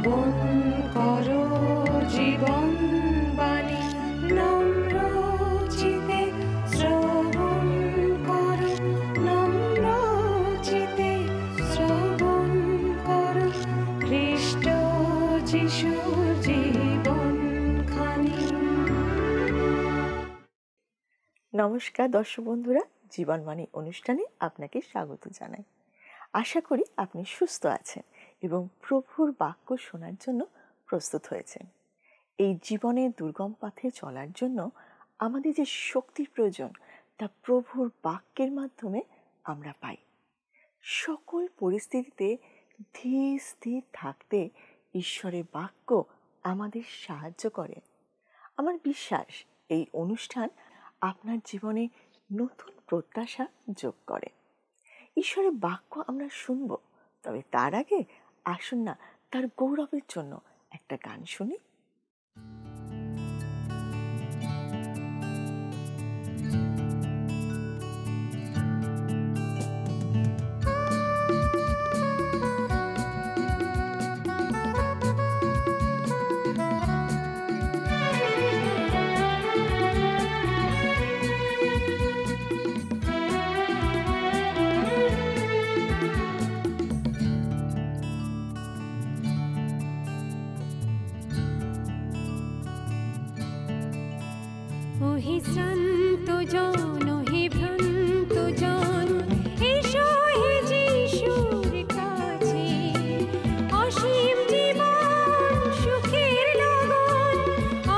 শ্রবণ করো জীবন বাণী নম্র চিতে, শ্রবণ করো নম্র চিতে, শ্রবণ করো খ্রিস্ট যিশুর জীবন খানি। নমস্কার দর্শক বন্ধুরা, জীবনবাণী অনুষ্ঠানে আপনাকে স্বাগত জানাই। আশা করি আপনি সুস্থ আছেন এবং প্রভুর বাক্য শোনার জন্য প্রস্তুত হয়েছেন। এই জীবনের দুর্গম পথে চলার জন্য আমাদের যে শক্তির প্রয়োজন তা প্রভুর বাক্যের মাধ্যমে আমরা পাই। সকল পরিস্থিতিতে ধীর স্থির থাকতে ঈশ্বরের বাক্য আমাদের সাহায্য করে। আমার বিশ্বাস এই অনুষ্ঠান আপনার জীবনে নতুন প্রত্যাশা যোগ করে। ঈশ্বরের বাক্য আমরা শুনব, তবে তার আগে আসুন না তার গৌরবের জন্য একটা গান শুনি। ওহে শ্রান্ত জন, ওহে ভ্রান্ত জন, এসো হে যিশুর কাছে। অসীম জীবন সুখের লগন,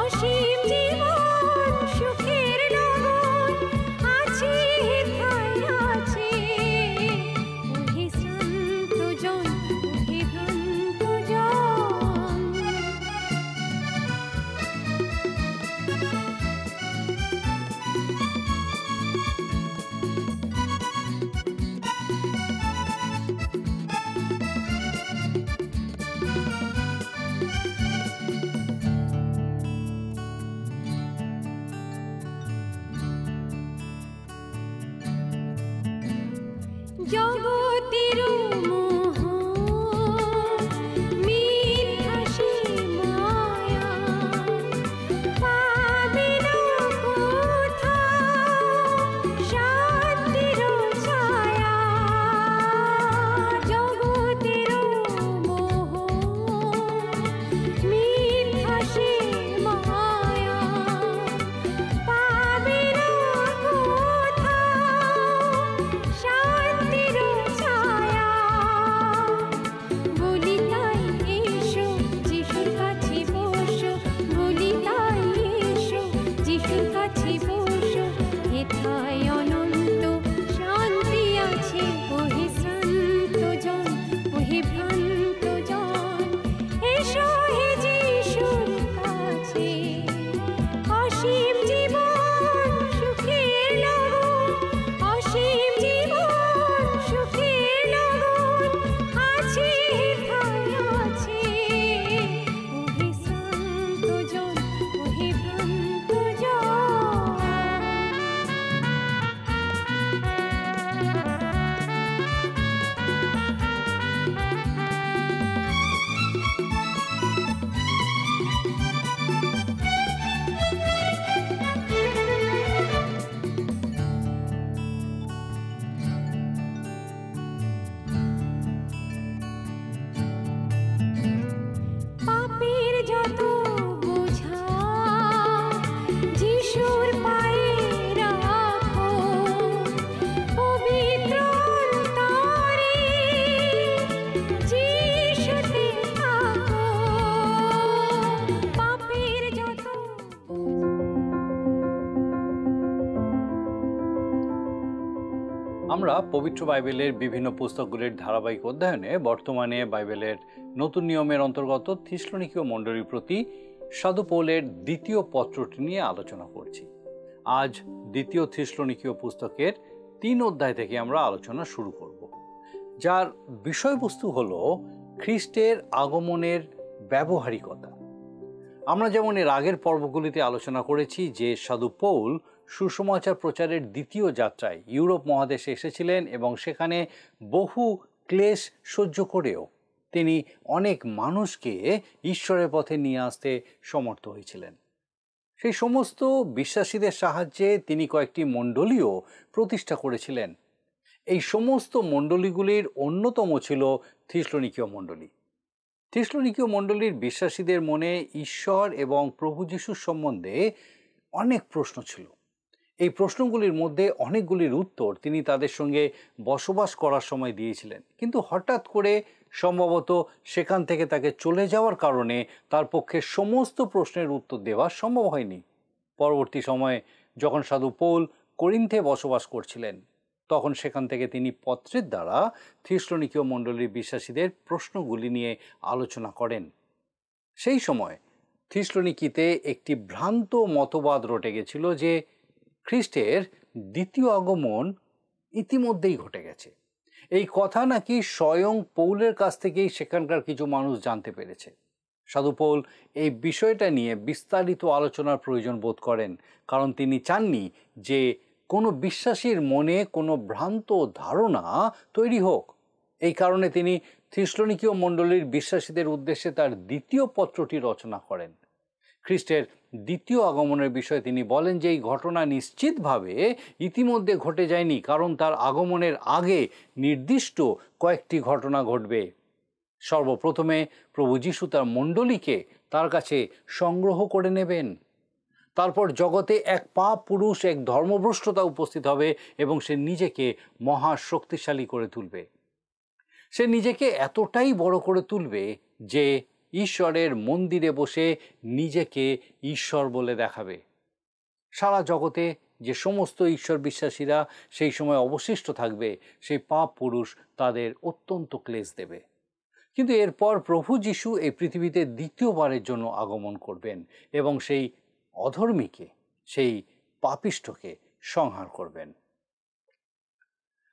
অসীম জীবন সুখের লগন আছে হেথায় আছে। ওহে শ্রান্ত জন, ওহে ভ্রান্ত জন। জগতের মোহ মিথ্যা সে মায়া, পাবে না কোথাও শান্তির ছায়া। জগতের মোহ মিথ্যা সে মায়া, পাবে না কোথাও শান্তির ছায়া। বলি তাই এসো যিশুর কাছে বসো, বলি তাই এসো যিশুর কাছে বসো, হেথায় অনন্ত শান্তি আছে। ওহে শ্রান্ত জন, ওহে ভ্রান্ত জন, এসো হে যিশুর কাছে। অসীম জীবন সুখের লগন, অসীম জীবন সুখের লগন আছে হেথায় আছে। ওহে শ্রান্ত জন, ওহে ভ্রান্ত জন। পাপের যত বোঝা যিশুর পায়ে রাখো, পবিত্র অন্তরে যিশুতে থাকো। পাপের যত আমরা পবিত্র বাইবেলের বিভিন্ন পুস্তকগুলির ধারাবাহিক অধ্যয়নে বর্তমানে বাইবেলের নতুন নিয়মের অন্তর্গত থিসলনিকীয় মণ্ডলীর প্রতি সাধু পৌলের দ্বিতীয় পত্রটি নিয়ে আলোচনা করছি। আজ দ্বিতীয় থিসলনিকীয় পুস্তকের 3 অধ্যায় থেকে আমরা আলোচনা শুরু করব, যার বিষয়বস্তু হল খ্রিস্টের আগমনের ব্যবহারিকতা। আমরা যেমন এর আগের পর্বগুলিতে আলোচনা করেছি যে সাধু পৌল সুসমাচার প্রচারের দ্বিতীয় যাত্রায় ইউরোপ মহাদেশে এসেছিলেন এবং সেখানে বহু ক্লেশ সহ্য করেও তিনি অনেক মানুষকে ঈশ্বরের পথে নিয়ে আসতে সমর্থ হয়েছিলেন। সেই সমস্ত বিশ্বাসীদের সাহায্যে তিনি কয়েকটি মণ্ডলীও প্রতিষ্ঠা করেছিলেন। এই সমস্ত মণ্ডলীগুলির অন্যতম ছিল থিসলনিকীয় মণ্ডলী। থিসলনিকীয় মণ্ডলীর বিশ্বাসীদের মনে ঈশ্বর এবং প্রভু যিশুর সম্বন্ধে অনেক প্রশ্ন ছিল। এই প্রশ্নগুলির মধ্যে অনেকগুলির উত্তর তিনি তাদের সঙ্গে বসবাস করার সময় দিয়েছিলেন, কিন্তু হঠাৎ করে সম্ভবত সেখান থেকে তাকে চলে যাওয়ার কারণে তার পক্ষে সমস্ত প্রশ্নের উত্তর দেওয়া সম্ভব হয়নি। পরবর্তী সময়ে যখন সাধু পৌল করিন্থে বসবাস করছিলেন, তখন সেখান থেকে তিনি পত্রের দ্বারা থিসলনিকীয় মণ্ডলীর বিশ্বাসীদের প্রশ্নগুলি নিয়ে আলোচনা করেন। সেই সময় থিসলনিকিতে একটি ভ্রান্ত মতবাদ রটে গেছিল যে খ্রিস্টের দ্বিতীয় আগমন ইতিমধ্যেই ঘটে গেছে। এই কথা নাকি স্বয়ং পৌলের কাছ থেকেই সেখানকার কিছু মানুষ জানতে পেরেছে। সাধু পৌল এই বিষয়টা নিয়ে বিস্তারিত আলোচনার প্রয়োজন বোধ করেন, কারণ তিনি চাননি যে কোনো বিশ্বাসীর মনে কোনো ভ্রান্ত ধারণা তৈরি হোক। এই কারণে তিনি থিসলনিকীয় মণ্ডলীর বিশ্বাসীদের উদ্দেশ্যে তার দ্বিতীয় পত্রটি রচনা করেন। খ্রিস্টের দ্বিতীয় আগমনের বিষয়ে তিনি বলেন যে এই ঘটনা নিশ্চিতভাবে ইতিমধ্যে ঘটে যায়নি, কারণ তার আগমনের আগে নির্দিষ্ট কয়েকটি ঘটনা ঘটবে। সর্বপ্রথমে প্রভু যিশু তার মণ্ডলীকে তার কাছে সংগ্রহ করে নেবেন। তারপর জগতে এক পাপ পুরুষ, এক ধর্মভ্রষ্টতা উপস্থিত হবে এবং সে নিজেকে মহা শক্তিশালী করে তুলবে। সে নিজেকে এতটাই বড় করে তুলবে যে ঈশ্বরের মন্দিরে বসে নিজেকে ঈশ্বর বলে দেখাবে। সারা জগতে যে সমস্ত ঈশ্বর বিশ্বাসীরা সেই সময় অবশিষ্ট থাকবে, সেই পাপ পুরুষ তাদের অত্যন্ত ক্লেশ দেবে। কিন্তু এরপর প্রভু যিশু এই পৃথিবীতে দ্বিতীয়বারের জন্য আগমন করবেন এবং সেই অধর্মীকে, সেই পাপিষ্ঠকে সংহার করবেন।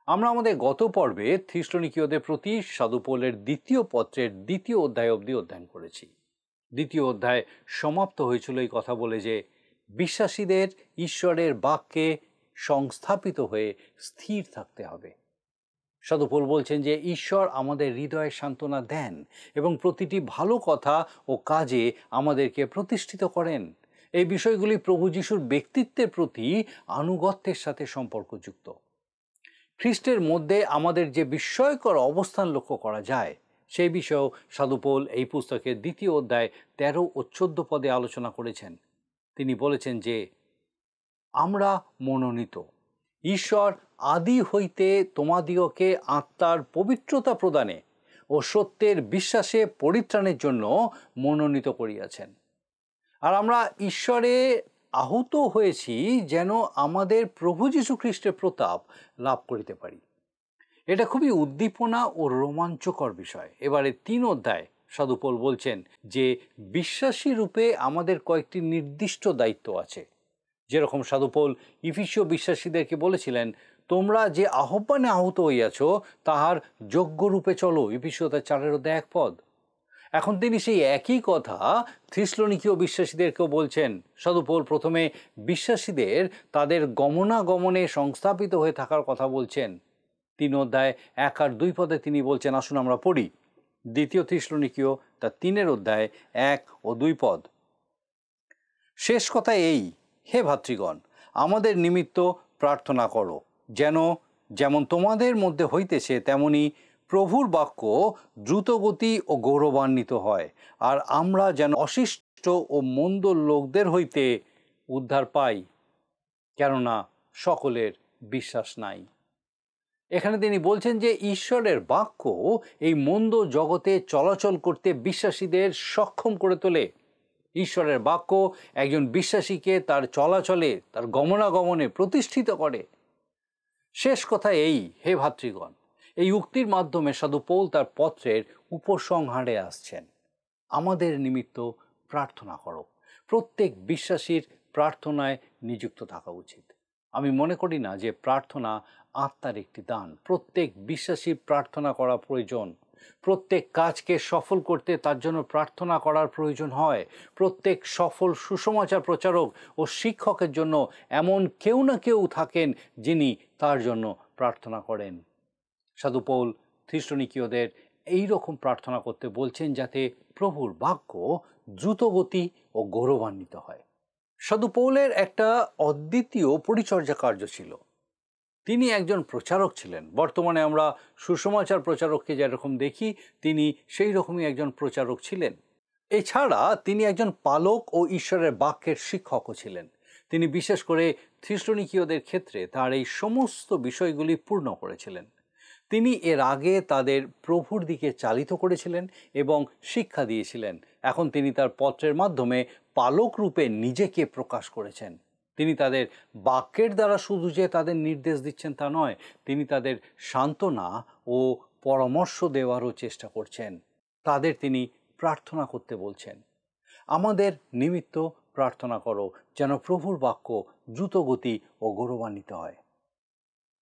আমরা আমাদের গত পর্বে থিসলনিকীয়দের প্রতি সাধু পৌলের দ্বিতীয় পত্রের দ্বিতীয় অধ্যায় অবধি অধ্যয়ন করেছি। দ্বিতীয় অধ্যায় সমাপ্ত হয়েছিল এই কথা বলে যে বিশ্বাসীদের ঈশ্বরের বাক্যে সংস্থাপিত হয়ে স্থির থাকতে হবে। সাধু পৌল বলছেন যে ঈশ্বর আমাদের হৃদয়ে সান্ত্বনা দেন এবং প্রতিটি ভালো কথা ও কাজে আমাদেরকে প্রতিষ্ঠিত করেন। এই বিষয়গুলি প্রভু যিশুর ব্যক্তিত্বের প্রতি আনুগত্যের সাথে সম্পর্কযুক্ত। খ্রিস্টের মধ্যে আমাদের যে বিস্ময়কর অবস্থান লক্ষ্য করা যায়, সেই বিষয়েও সাধু পৌল এই পুস্তকের দ্বিতীয় অধ্যায় 13 ও 14 পদে আলোচনা করেছেন। তিনি বলেছেন যে আমরা মনোনীত, ঈশ্বর আদি হইতে তোমাদিগকে আত্মার পবিত্রতা প্রদানে ও সত্যের বিশ্বাসে পরিত্রাণের জন্য মনোনীত করিয়াছেন। আর আমরা ঈশ্বরে আহুত হয়েছি যেন আমাদের প্রভু যীশু খ্রিস্টের প্রতাপ লাভ করিতে পারি। এটা খুবই উদ্দীপনা ও রোমাঞ্চকর বিষয়। এবারে 3 অধ্যায় সাধু পৌল বলছেন যে বিশ্বাসী রূপে আমাদের কয়েকটি নির্দিষ্ট দায়িত্ব আছে। যেরকম সাধু পৌল ইফিসীয় বিশ্বাসীদেরকে বলেছিলেন, তোমরা যে আহ্বানে আহত হইয়াছ তাহার যোগ্য রূপে চলো, ইফিসীয় 4:1 পদ। এখন তিনি সেই একই কথা থিসলনিকীয় বিশ্বাসীদেরকেও বলছেন। সাধু পৌল প্রথমে বিশ্বাসীদের তাদের গমনাগমনে সংস্থাপিত হয়ে থাকার কথা বলছেন। 3 অধ্যায় 1 আর 2 পদে তিনি বলছেন, আসুন আমরা পড়ি দ্বিতীয় থিসলনিকীয় 3 অধ্যায় 1 ও 2 পদ। শেষ কথা এই, হে ভাতৃগণ, আমাদের নিমিত্ত প্রার্থনা করো, যেমন তোমাদের মধ্যে হইতেছে তেমনি প্রভুর বাক্য দ্রুতগতি ও গৌরবান্বিত হয়, আর আমরা যেন অশিষ্ট ও মন্দ লোকদের হইতে উদ্ধার পাই, কেননা সকলের বিশ্বাস নাই। এখানে তিনি বলছেন যে ঈশ্বরের বাক্য এই মন্দ জগতে চলাচল করতে বিশ্বাসীদের সক্ষম করে তোলে। ঈশ্বরের বাক্য একজন বিশ্বাসীকে তার চলাচলে, তার গমনাগমনে প্রতিষ্ঠিত করে। শেষ কথা এই, হে ভাতৃগণ, এই উক্তির মাধ্যমে সাধু পৌল তার পত্রের উপসংহারে আসছেন। আমাদের নিমিত্ত প্রার্থনা করো। প্রত্যেক বিশ্বাসীর প্রার্থনায় নিযুক্ত থাকা উচিত। আমি মনে করি না যে প্রার্থনা আত্মার একটি দান। প্রত্যেক বিশ্বাসীর প্রার্থনা করা প্রয়োজন। প্রত্যেক কাজকে সফল করতে তার জন্য প্রার্থনা করার প্রয়োজন হয়। প্রত্যেক সফল সুসমাচার প্রচারক ও শিক্ষকের জন্য এমন কেউ না কেউ থাকেন যিনি তার জন্য প্রার্থনা করেন। সাধু পৌল থিসলনিকীয়দের এই রকম প্রার্থনা করতে বলছেন যাতে প্রভুর বাক্য দ্রুতগতি ও গৌরবান্বিত হয়। সাধু পৌলের একটা অদ্বিতীয় পরিচর্যা কার্য ছিল। তিনি একজন প্রচারক ছিলেন। বর্তমানে আমরা সুসমাচার প্রচারককে যেরকম দেখি, তিনি সেই রকমই একজন প্রচারক ছিলেন। এছাড়া তিনি একজন পালক ও ঈশ্বরের বাক্যের শিক্ষকও ছিলেন। তিনি বিশেষ করে থিসলনিকীয়দের ক্ষেত্রে তার এই সমস্ত বিষয়গুলি পূর্ণ করেছিলেন। তিনি এর আগে তাদের প্রভুর দিকে চালিত করেছিলেন এবং শিক্ষা দিয়েছিলেন। এখন তিনি তার পত্রের মাধ্যমে পালক রূপে নিজেকে প্রকাশ করেছেন। তিনি তাদের বাক্যের দ্বারা শুধু যে তাদের নির্দেশ দিচ্ছেন তা নয়, তিনি তাদের সান্ত্বনা ও পরামর্শ দেওয়ারও চেষ্টা করছেন। তাদের তিনি প্রার্থনা করতে বলছেন, আমাদের নিমিত্ত প্রার্থনা করো যেন প্রভুর বাক্য দ্রুতগতি ও গৌরবান্বিত হয়।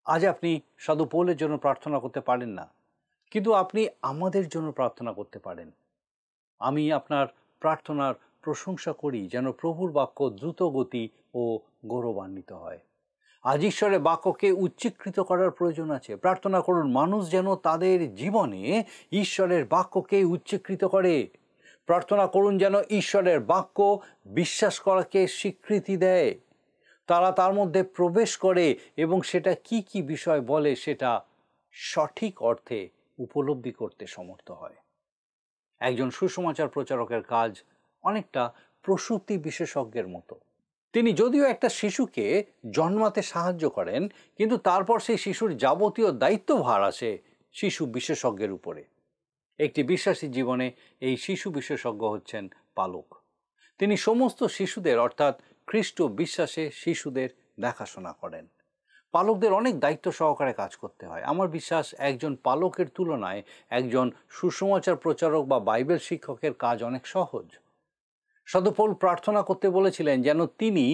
আজ আপনি সাধু পৌলের জন্য প্রার্থনা করতে পারেন না, কিন্তু আপনি আমাদের জন্য প্রার্থনা করতে পারেন। আমি আপনার প্রার্থনার প্রশংসা করি যেন প্রভুর বাক্য দ্রুতগতি ও গৌরবান্বিত হয়। আজ ঈশ্বরের বাক্যকে উচ্চীকৃত করার প্রয়োজন আছে। প্রার্থনা করুন মানুষ যেন তাদের জীবনে ঈশ্বরের বাক্যকে উচ্চীকৃত করে। প্রার্থনা করুন যেন ঈশ্বরের বাক্য বিশ্বাস করাকে স্বীকৃতি দেয়, তারা তার মধ্যে প্রবেশ করে এবং সেটা কি কি বিষয় বলে সেটা সঠিক অর্থে উপলব্ধি করতে সমর্থ হয়। একজন সুসমাচার প্রচারকের কাজ অনেকটা প্রসূতি বিশেষজ্ঞের মতো। তিনি যদিও একটা শিশুকে জন্মাতে সাহায্য করেন, কিন্তু তারপর সেই শিশুর যাবতীয় দায়িত্বভার আসে শিশু বিশেষজ্ঞের উপরে। একটি বিশ্বাসী জীবনে এই শিশু বিশেষজ্ঞ হচ্ছেন পালক। তিনি সমস্ত শিশুদের অর্থাৎ খ্রিস্ট বিশ্বাসে শিশুদের দেখাশোনা করেন। পালকদের অনেক দায়িত্ব সহকারে কাজ করতে হয়। আমার বিশ্বাস একজন পালকের তুলনায় একজন সুসমাচার প্রচারক বা বাইবেল শিক্ষকের কাজ অনেক সহজ। সাধু পৌল প্রার্থনা করতে বলেছিলেন যেন তিনি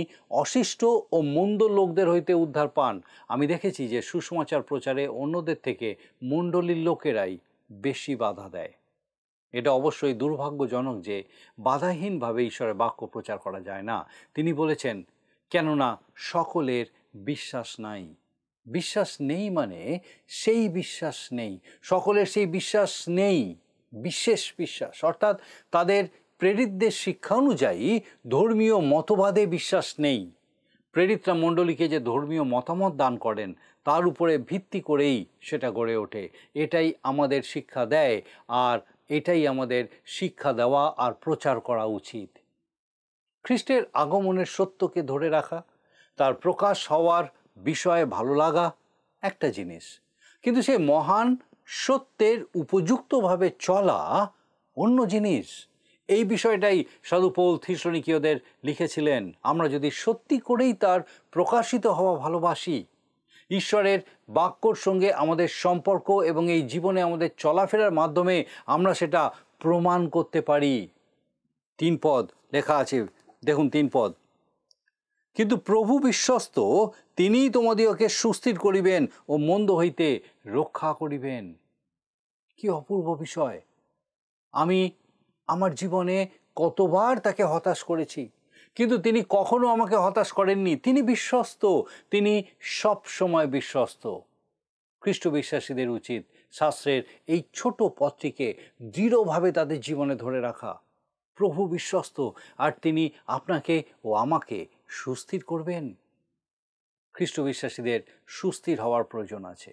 অশিষ্ট ও মন্দ লোকদের হইতে উদ্ধার পান। আমি দেখেছি যে সুসমাচার প্রচারে অন্যদের থেকে মণ্ডলীর লোকেরাই বেশি বাধা দেয়। এটা অবশ্যই দুর্ভাগ্যজনক যে বাধাহীনভাবে ঈশ্বরের বাক্য প্রচার করা যায় না। তিনি বলেছেন, কেননা সকলের বিশ্বাস নাই। বিশ্বাস নেই মানে সেই বিশ্বাস নেই, সকলের সেই বিশ্বাস নেই, বিশেষ বিশ্বাস অর্থাৎ তাদের প্রেরিতদের শিক্ষা অনুযায়ী ধর্মীয় মতবাদে বিশ্বাস নেই। প্রেরিতরা মণ্ডলীকে যে ধর্মীয় মতামত দান করেন তার উপরে ভিত্তি করেই সেটা গড়ে ওঠে। এটাই আমাদের শিক্ষা দেয়, আর এটাই আমাদের শিক্ষা দেওয়া আর প্রচার করা উচিত। খ্রিস্টের আগমনের সত্যকে ধরে রাখা, তার প্রকাশ হওয়ার বিষয়ে ভালো লাগা একটা জিনিস, কিন্তু সেই মহান সত্যের উপযুক্তভাবে চলা অন্য জিনিস। এই বিষয়টাই সাধু পৌল থিসলনিকীয়দের লিখেছিলেন। আমরা যদি সত্যি করেই তার প্রকাশিত হওয়া ভালোবাসি, ঈশ্বরের বাক্যর সঙ্গে আমাদের সম্পর্ক এবং এই জীবনে আমাদের চলাফেরার মাধ্যমে আমরা সেটা প্রমাণ করতে পারি। 3 পদ লেখা আছে, দেখুন 3 পদ। কিন্তু প্রভু বিশ্বস্ত, তিনিই তোমাদিগকে সুস্থির করিবেন ও মন্দ হইতে রক্ষা করিবেন। কি অপূর্ব বিষয়! আমি আমার জীবনে কতবার তাকে হতাশ করেছি, কিন্তু তিনি কখনো আমাকে হতাশ করেননি। তিনি বিশ্বস্ত, তিনি সব সময় বিশ্বস্ত। খ্রিস্ট বিশ্বাসীদের উচিত শাস্ত্রের এই ছোট পথটিকে দৃঢ়ভাবে তাদের জীবনে ধরে রাখা। প্রভু বিশ্বস্ত, আর তিনি আপনাকে ও আমাকে সুস্থির করবেন। খ্রিস্ট বিশ্বাসীদের সুস্থির হওয়ার প্রয়োজন আছে।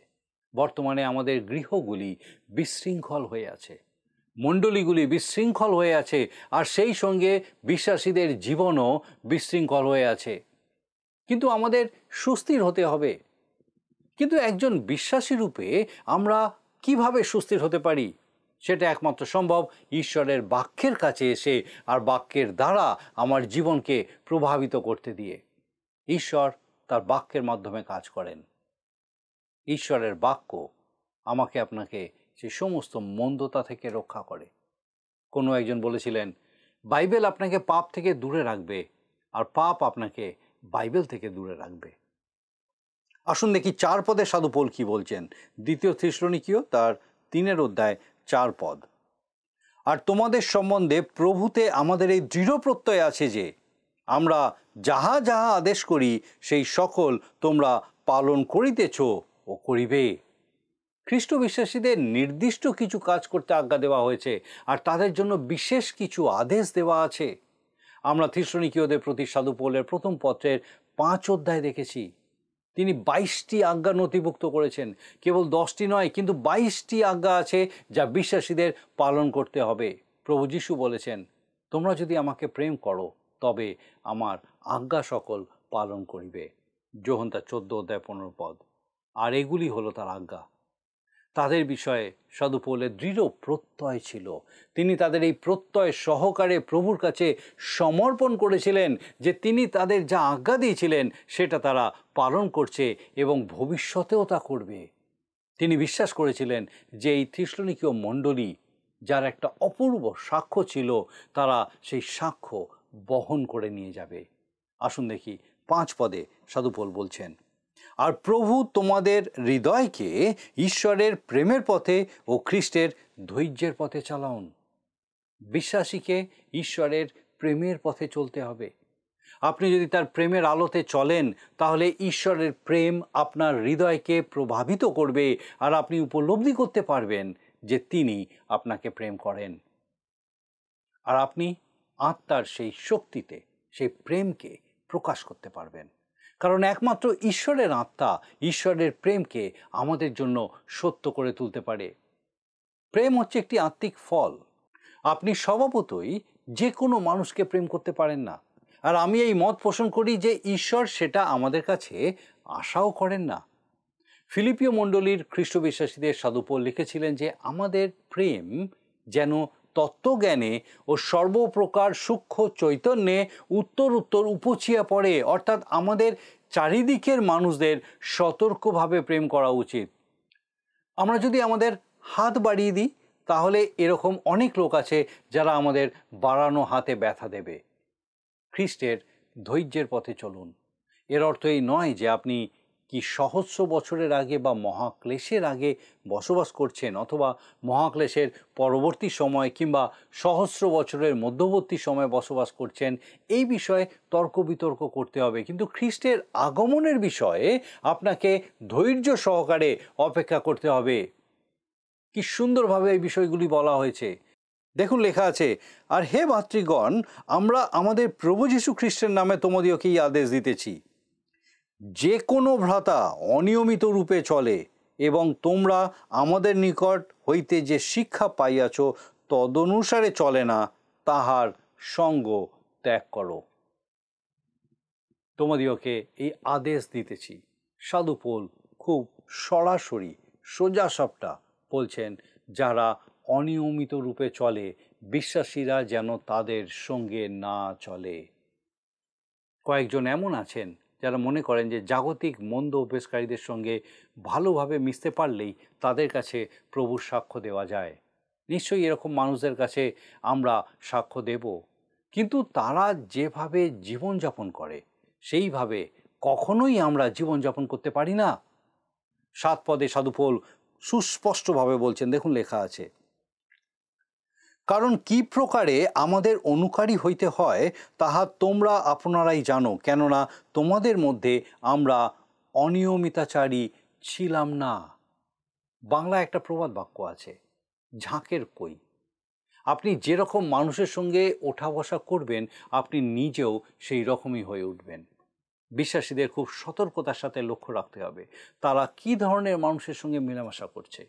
বর্তমানে আমাদের গৃহগুলি বিশৃঙ্খল হয়ে আছে, মণ্ডলীগুলি বিশৃঙ্খল হয়ে আছে, আর সেই সঙ্গে বিশ্বাসীদের জীবনও বিশৃঙ্খল হয়ে আছে। কিন্তু আমাদের সুস্থির হতে হবে। কিন্তু একজন বিশ্বাসী রূপে আমরা কিভাবে সুস্থির হতে পারি? সেটা একমাত্র সম্ভব ঈশ্বরের বাক্যের কাছে এসে আর বাক্যের দ্বারা আমার জীবনকে প্রভাবিত করতে দিয়ে। ঈশ্বর তার বাক্যের মাধ্যমে কাজ করেন। ঈশ্বরের বাক্য আমাকে আপনাকে সে সমস্ত মন্দতা থেকে রক্ষা করে। কোনো একজন বলেছিলেন, বাইবেল আপনাকে পাপ থেকে দূরে রাখবে, আর পাপ আপনাকে বাইবেল থেকে দূরে রাখবে। আসুন দেখি 4 পদে সাধু পৌল কি বলছেন। 2 থিসলনিকীয় তার 3 অধ্যায় 4 পদ। আর তোমাদের সম্বন্ধে প্রভুতে আমাদের এই দৃঢ় প্রত্যয় আছে যে আমরা যাহা যাহা আদেশ করি সেই সকল তোমরা পালন করিতেছ ও করিবে। খ্রিস্ট বিশ্বাসীদের নির্দিষ্ট কিছু কাজ করতে আজ্ঞা দেওয়া হয়েছে, আর তাদের জন্য বিশেষ কিছু আদেশ দেওয়া আছে। আমরা থিসলনিকীয়দের প্রতি সাধু পৌলের প্রথম পত্রের 5 অধ্যায় দেখেছি। তিনি 22টি আজ্ঞা নথিভুক্ত করেছেন। কেবল 10টি নয়, কিন্তু 22টি আজ্ঞা আছে যা বিশ্বাসীদের পালন করতে হবে। প্রভু যীশু বলেছেন, তোমরা যদি আমাকে প্রেম করো তবে আমার আজ্ঞা সকল পালন করিবে। যোহন তার 14 অধ্যায় 15 পদ। আর এগুলি হলো তার আজ্ঞা। তাদের বিষয়ে সাধু পৌলের দৃঢ় প্রত্যয় ছিল। তিনি তাদের এই প্রত্যয় সহকারে প্রভুর কাছে সমর্পণ করেছিলেন যে তিনি তাদের যা আজ্ঞা দিয়েছিলেন সেটা তারা পালন করছে এবং ভবিষ্যতেও তা করবে। তিনি বিশ্বাস করেছিলেন যে এই থিসলনিকীয় মণ্ডলী, যার একটা অপূর্ব সাক্ষ্য ছিল, তারা সেই সাক্ষ্য বহন করে নিয়ে যাবে। আসুন দেখি 5 পদে সাধু পৌল বলছেন, আর প্রভু তোমাদের হৃদয়কে ঈশ্বরের প্রেমের পথে ও খ্রিস্টের ধৈর্যের পথে চালাউন। বিশ্বাসীকে ঈশ্বরের প্রেমের পথে চলতে হবে। আপনি যদি তার প্রেমের আলোতে চলেন তাহলে ঈশ্বরের প্রেম আপনার হৃদয়কে প্রভাবিত করবে, আর আপনি উপলব্ধি করতে পারবেন যে তিনি আপনাকে প্রেম করেন। আর আপনি আত্মার সেই শক্তিতে সেই প্রেমকে প্রকাশ করতে পারবেন, কারণ একমাত্র ঈশ্বরের আত্মা ঈশ্বরের প্রেমকে আমাদের জন্য সত্য করে তুলতে পারে। প্রেম হচ্ছে একটি আত্মিক ফল। আপনি স্বভাবতই যে কোনো মানুষকে প্রেম করতে পারেন না, আর আমি এই মত পোষণ করি যে ঈশ্বর সেটা আমাদের কাছে আশাও করেন না। ফিলিপিও মণ্ডলীর খ্রিস্ট বিশ্বাসীদের সাধু পৌল লিখেছিলেন যে আমাদের প্রেম যেন তত্ত্বজ্ঞানে ও সর্বপ্রকার সূক্ষ্ম চৈতন্যে উত্তর উত্তর উপচিয়া পড়ে, অর্থাৎ আমাদের চারিদিকের মানুষদের সতর্কভাবে প্রেম করা উচিত। আমরা যদি আমাদের হাত বাড়িয়ে দিই তাহলে এরকম অনেক লোক আছে যারা আমাদের বাড়ানো হাতে ব্যথা দেবে। খ্রিস্টের ধৈর্যের পথে চলুন। এর অর্থ এই নয় যে আপনি কি সহস্র বছরের আগে বা মহাক্লেশের আগে বসবাস করছেন, অথবা মহাক্লেশের পরবর্তী সময় কিংবা সহস্র বছরের মধ্যবর্তী সময়ে বসবাস করছেন। এই বিষয়ে তর্ক বিতর্ক করতে হবে, কিন্তু খ্রিস্টের আগমনের বিষয়ে আপনাকে ধৈর্য সহকারে অপেক্ষা করতে হবে। কি সুন্দরভাবে এই বিষয়গুলি বলা হয়েছে। দেখুন, লেখা আছে, আর হে ভাতৃগণ, আমরা আমাদের প্রভু যীশু খ্রিস্টের নামে তোমাদিওকে এই আদেশ দিতেছি, যে কোনো ভ্রাতা অনিয়মিত রূপে চলে এবং তোমরা আমাদের নিকট হইতে যে শিক্ষা পাইয়াছ তদনুসারে চলে না, তাহার সঙ্গ ত্যাগ করো। তোমাদিওকে এই আদেশ দিতেছি। সাধু পৌল খুব সরাসরি সোজা সাপটা বলছেন, যারা অনিয়মিত রূপে চলে বিশ্বাসীরা যেন তাদের সঙ্গে না চলে। কয়েকজন এমন আছেন যারা মনে করেন যে জাগতিক মন্দ অভ্যেসকারীদের সঙ্গে ভালোভাবে মিশতে পারলেই তাদের কাছে প্রভুর সাক্ষ্য দেওয়া যায়। নিশ্চয়ই এরকম মানুষদের কাছে আমরা সাক্ষ্য দেব, কিন্তু তারা যেভাবে জীবনযাপন করে সেইভাবে কখনোই আমরা জীবনযাপন করতে পারি না। 7 পদে সাধু পৌল সুস্পষ্টভাবে বলছেন, দেখুন লেখা আছে, কারণ কি প্রকারে আমাদের অনুকারী হইতে হয় তাহা তোমরা আপনারাই জানো, কেননা তোমাদের মধ্যে আমরা অনিয়মিতাচারী ছিলাম না। বাংলা একটা প্রবাদ বাক্য আছে, ঝাঁকের কই। আপনি যেরকম মানুষের সঙ্গে ওঠা বসা করবেন আপনি নিজেও সেই রকমই হয়ে উঠবেন। বিশ্বাসীদের খুব সতর্কতার সাথে লক্ষ্য রাখতে হবে তারা কি ধরনের মানুষের সঙ্গে মেলামেশা করছে।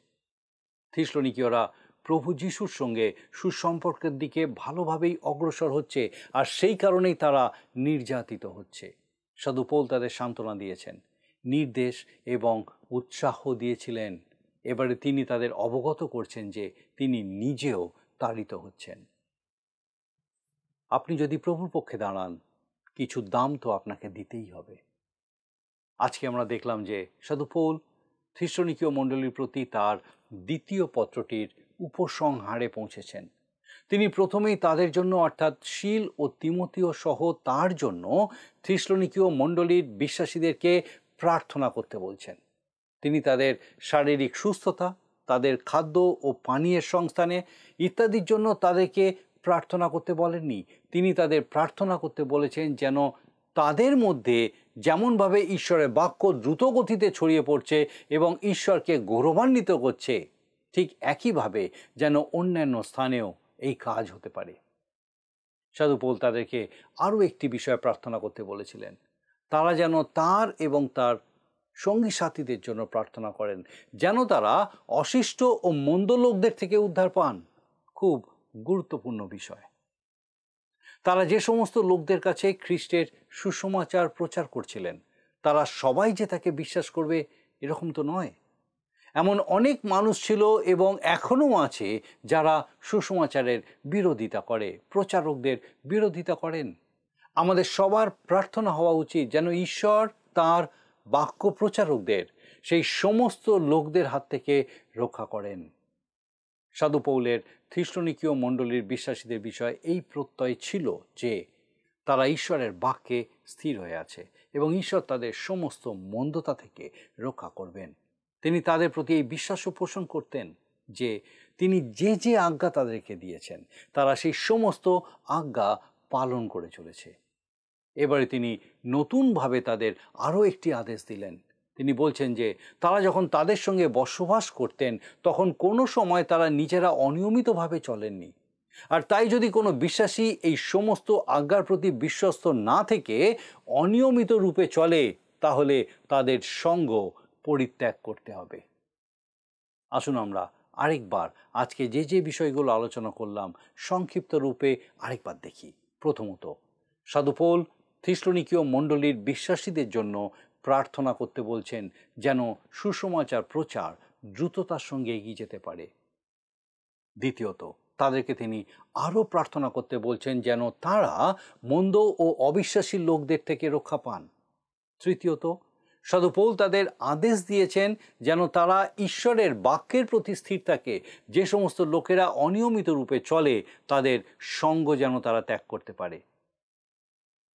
থিসলনিকীয়রা প্রভু যিশুর সঙ্গে সুসম্পর্কের দিকে ভালোভাবেই অগ্রসর হচ্ছে, আর সেই কারণেই তারা নির্যাতিত হচ্ছে। সাধু পৌল তাদের সান্ত্বনা দিয়েছেন, নির্দেশ এবং উৎসাহ দিয়েছিলেন। এবারে তিনি তাদের অবগত করছেন যে তিনি নিজেও তাড়িত হচ্ছেন। আপনি যদি প্রভুর পক্ষে দাঁড়ান, কিছু দাম তো আপনাকে দিতেই হবে। আজকে আমরা দেখলাম যে সাধু পৌল থিসলনিকীয় মণ্ডলীর প্রতি তার দ্বিতীয় পত্রটির উপসংহারে পৌঁছেছেন। তিনি প্রথমেই তাদের জন্য, অর্থাৎ শিল ও তিমথিও সহ তার জন্য থিসলনিকীয় মণ্ডলীর বিশ্বাসীদেরকে প্রার্থনা করতে বলছেন। তিনি তাদের শারীরিক সুস্থতা, তাদের খাদ্য ও পানীয়ের সংস্থানে ইত্যাদির জন্য তাদেরকে প্রার্থনা করতে বলেননি। তিনি তাদের প্রার্থনা করতে বলেছেন যেন তাদের মধ্যে যেমনভাবে ঈশ্বরের বাক্য দ্রুত গতিতে ছড়িয়ে পড়ছে এবং ঈশ্বরকে গৌরবান্বিত করছে, ঠিক একইভাবে যেন অন্যান্য স্থানেও এই কাজ হতে পারে। সাধু পৌল তাদেরকে আরও একটি বিষয়ে প্রার্থনা করতে বলেছিলেন। তারা যেন তার এবং তার সঙ্গী সাথীদের জন্য প্রার্থনা করেন, যেন তারা অশিষ্ট ও মন্দ লোকদের থেকে উদ্ধার পান। খুব গুরুত্বপূর্ণ বিষয়। তারা যে সমস্ত লোকদের কাছে খ্রিস্টের সুসমাচার প্রচার করছিলেন, তারা সবাই যে তাকে বিশ্বাস করবে এরকম তো নয়। এমন অনেক মানুষ ছিল এবং এখনও আছে যারা সুসমাচারের বিরোধিতা করে, প্রচারকদের বিরোধিতা করেন। আমাদের সবার প্রার্থনা হওয়া উচিত যেন ঈশ্বর তার বাক্য প্রচারকদের সেই সমস্ত লোকদের হাত থেকে রক্ষা করেন। সাধু পৌলের থিসলনিকীয় মণ্ডলীর বিশ্বাসীদের বিষয়ে এই প্রত্যয় ছিল যে তারা ঈশ্বরের বাক্যে স্থির হয়ে আছে এবং ঈশ্বর তাদের সমস্ত মন্দতা থেকে রক্ষা করবেন। তিনি তাদের প্রতি এই বিশ্বাসও পোষণ করতেন যে তিনি যে যে আজ্ঞা তাদেরকে দিয়েছেন তারা সেই সমস্ত আজ্ঞা পালন করে চলেছে। এবারে তিনি নতুনভাবে তাদের আরও একটি আদেশ দিলেন। তিনি বলছেন যে তারা যখন তাদের সঙ্গে বসবাস করতেন তখন কোনো সময় তারা নিজেরা অনিয়মিতভাবে চলেননি। আর তাই যদি কোনো বিশ্বাসী এই সমস্ত আজ্ঞার প্রতি বিশ্বস্ত না থেকে অনিয়মিত রূপে চলে, তাহলে তাদের সঙ্গ পরিত্যাগ করতে হবে। আসুন আমরা আরেকবার আজকে যে যে বিষয়গুলো আলোচনা করলাম সংক্ষিপ্ত রূপে আরেকবার দেখি। প্রথমত, সাধু পৌল থিসলনিকীয় মণ্ডলীর বিশ্বাসীদের জন্য প্রার্থনা করতে বলছেন যেন সুসমাচার প্রচার দ্রুততার সঙ্গে এগিয়ে যেতে পারে। দ্বিতীয়ত, তাদেরকে তিনি আরও প্রার্থনা করতে বলছেন যেন তারা মন্দ ও অবিশ্বাসী লোকদের থেকে রক্ষা পান। তৃতীয়ত, সাধু পৌল তাদের আদেশ দিয়েছেন যেন তারা ঈশ্বরের বাক্যের প্রতি স্থির থাকে। যে সমস্ত লোকেরা অনিয়মিত রূপে চলে তাদের সঙ্গ যেন তারা ত্যাগ করতে পারে।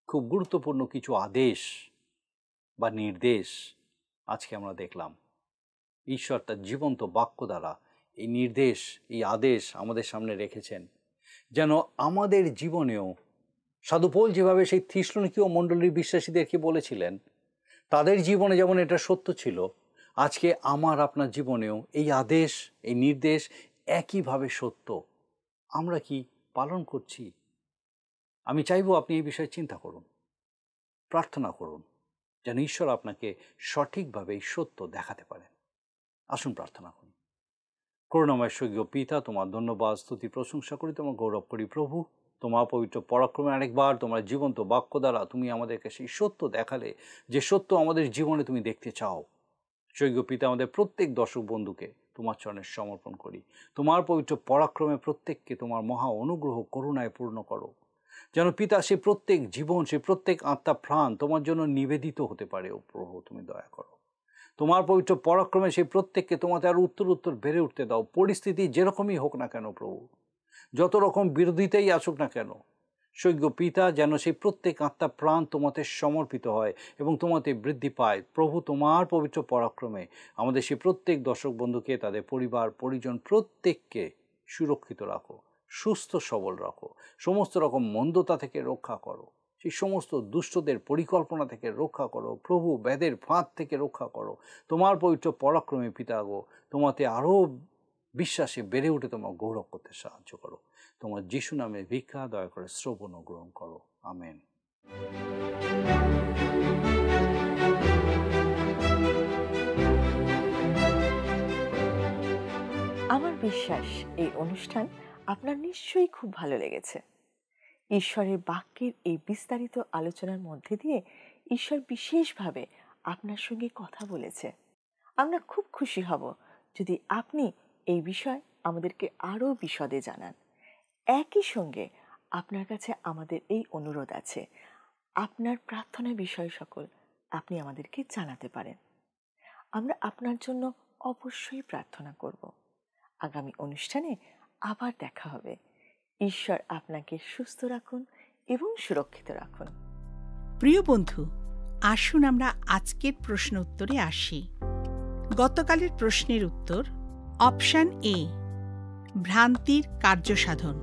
খুব গুরুত্বপূর্ণ কিছু আদেশ বা নির্দেশ আজকে আমরা দেখলাম। ঈশ্বর তার জীবন্ত বাক্য দ্বারা এই নির্দেশ, এই আদেশ আমাদের সামনে রেখেছেন যেন আমাদের জীবনেও সাধু পৌল যেভাবে সেই থিসলনিকীয় মণ্ডলীর বিশ্বাসীদেরকে বলেছিলেন, তাদের জীবনে যেমন এটা সত্য ছিল, আজকে আমার আপনার জীবনেও এই আদেশ, এই নির্দেশ একইভাবে সত্য। আমরা কি পালন করছি? আমি চাইব আপনি এই বিষয়ে চিন্তা করুন, প্রার্থনা করুন যেন ঈশ্বর আপনাকে সঠিকভাবে এই সত্য দেখাতে পারেন। আসুন প্রার্থনা করি। করুণাময় স্বর্গীয় পিতা, তোমার ধন্যবাদ, স্তুতি, প্রশংসা করি, তোমার গৌরব করি। প্রভু, তোমার পবিত্র পরাক্রমে আরেকবার তোমার জীবন্ত বাক্য দ্বারা তুমি আমাদেরকে সেই সত্য দেখালে, যে সত্য আমাদের জীবনে তুমি দেখতে চাও। স্বর্গীয় পিতা, আমাদের প্রত্যেক দর্শক বন্ধুকে তোমার চরণে সমর্পণ করি। তোমার পবিত্র পরাক্রমে প্রত্যেককে তোমার মহা অনুগ্রহ করুণায় পূর্ণ করো, যেন পিতা সে প্রত্যেক জীবন, সে প্রত্যেক আত্মা প্রাণ তোমার জন্য নিবেদিত হতে পারে। ও প্রভু, তুমি দয়া করো। তোমার পবিত্র পরাক্রমে সেই প্রত্যেককে তোমাতে আরো উত্তর উত্তর বেড়ে উঠতে দাও। পরিস্থিতি যেরকমই হোক না কেন প্রভু, যত রকম বিরোধিতাই আসুক না কেন, স্বর্গীয় পিতা, যেন সেই প্রত্যেক আত্মা প্রাণ তোমাতে সমর্পিত হয় এবং তোমাতে বৃদ্ধি পায়। প্রভু, তোমার পবিত্র পরাক্রমে আমাদের সেই প্রত্যেক দর্শক বন্ধুকে, তাদের পরিবার পরিজন প্রত্যেককে সুরক্ষিত রাখো, সুস্থ সবল রাখো, সমস্ত রকম মন্দতা থেকে রক্ষা করো, সেই সমস্ত দুষ্টদের পরিকল্পনা থেকে রক্ষা করো। প্রভু, ব্যাধের ফাঁদ থেকে রক্ষা করো। তোমার পবিত্র পরাক্রমে পিতা গো, তোমাতে আরও বিশ্বাসে বেড়ে উঠে তোমার গৌরব করতে সাহায্য করো। তোমার যিশু নামে ভিক্ষা দয়া করে শ্রবণ ও গ্রহণ করো। আমেন। আমার বিশ্বাস এই অনুষ্ঠান আপনার নিশ্চয়ই খুব ভালো লেগেছে। ঈশ্বরের বাক্যের এই বিস্তারিত আলোচনার মধ্যে দিয়ে ঈশ্বর বিশেষভাবে আপনার সঙ্গে কথা বলেছে। আমরা খুব খুশি হব যদি আপনি এই বিষয় আমাদেরকে আরও বিশদে জানান। একই সঙ্গে আপনার কাছে আমাদের এই অনুরোধ আছে, আপনার প্রার্থনা বিষয় সকল আপনি আমাদেরকে জানাতে পারেন। আমরা আপনার জন্য অবশ্যই প্রার্থনা করব। আগামী অনুষ্ঠানে আবার দেখা হবে। ঈশ্বর আপনাকে সুস্থ রাখুন এবং সুরক্ষিত রাখুন। প্রিয় বন্ধু, আসুন আমরা আজকের প্রশ্ন উত্তরে আসি। গতকালের প্রশ্নের উত্তর অপশন এ, ভ্রান্তির কার্যসাধন।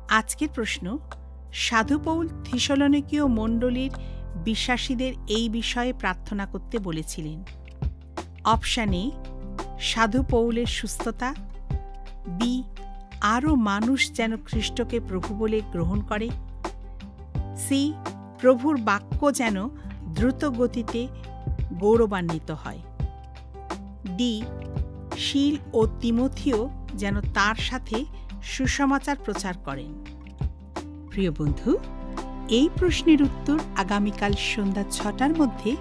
আজকের প্রশ্ন, সাধু পৌল থিসলনিকীয় মণ্ডলীর বিশ্বাসীদের এই বিষয়ে প্রার্থনা করতে বলেছিলেন? অপশান এ, সাধু পৌলের সুস্থতা, বি, আরও মানুষ যেন খ্রিস্টকে প্রভু বলে গ্রহণ করে, সি, প্রভুর বাক্য যেন দ্রুত গতিতে গৌরবান্বিত হয়, ডি, শীল ও তিমথিও যেন তার সাথে সুসমাচার প্রচার করেন। প্রিয় বন্ধু, এই প্রশ্নের উত্তর আগামীকাল সন্ধ্যা 6টার মধ্যে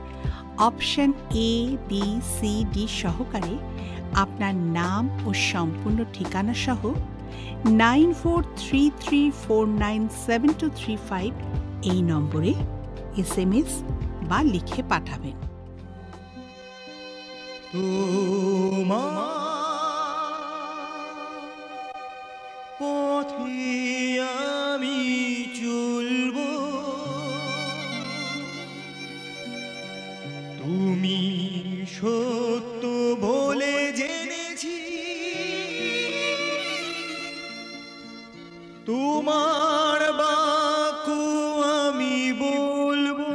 option A, B, C, D সহকারে আপনার নাম ও সম্পূর্ণ ঠিকানা সহ 9433497235 এই নম্বরে SMS বা লিখে পাঠাবেন। পথে আমি চলব, তুমি সত্য বলে জেনেছি, তোমার বাক্য আমি বলবো,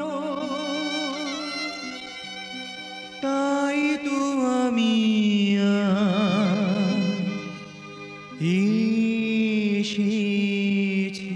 তাই তো আমি এসেছি।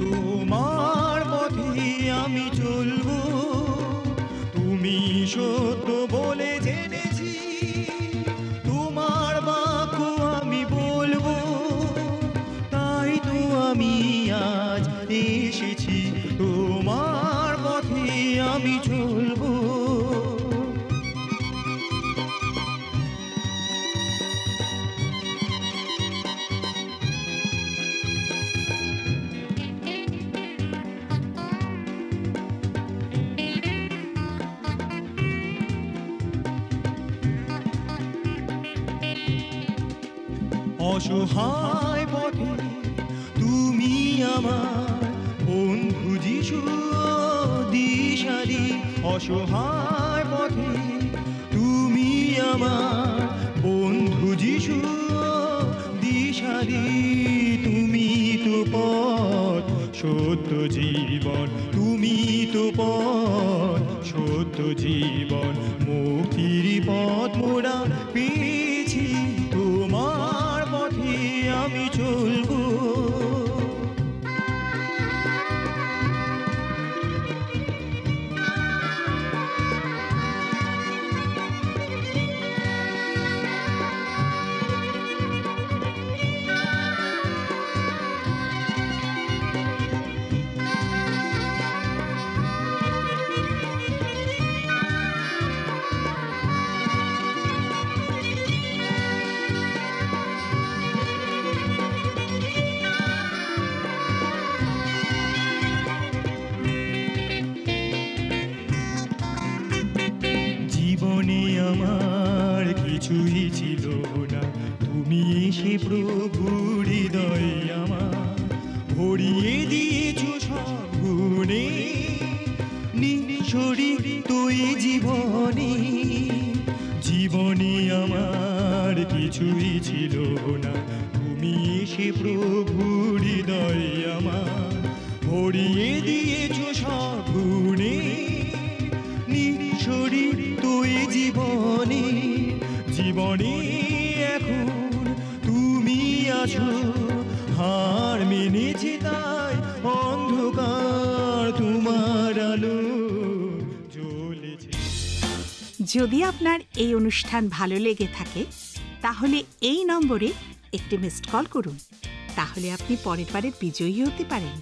তোমার পথে আমি চলবো, তুমি সত্য বলে জেনেছি, তোমার বাক্য আমি বলবো, তাই তো আমি আজ এসেছি। তোমার পথে আমি চলবো, অসহায় পথে তুমি আমার বন্ধু যিশু দিশারি, অসহায় পথে তুমি আমার বন্ধু যিশু দিশারি, তুমি তো পথ সত্য জীবন, তুমি তো পথ সত্য জীবন, মুক্তির পথ মোরা পেয়েছি, তোমার পথে আমি চলবো। জীবনে আমার কিছুই ছিল না, তুমি এসে প্রভু হৃদয় আমার ভরিয়ে দিয়েছো সব গুণে, নিঃস্বরী তুই জীবনে, জীবনে আমার কিছুই ছিল না, তুমি এসে প্রভু হৃদয় আমার ভরিয়ে দিয়েছো সব গুণে, নিঃস্বরী তুই জীবনে, জীবনে এখন তুমি আছো, হার মেনেছি তাই অন্ধকার তোমার আলো জ্বলেছে। যদি আপনার এই অনুষ্ঠান ভালো লেগে থাকে তাহলে এই নম্বরে একটি মিসড কল করুন, তাহলে আপনি পরের বারে বিজয়ী হতে পারেন।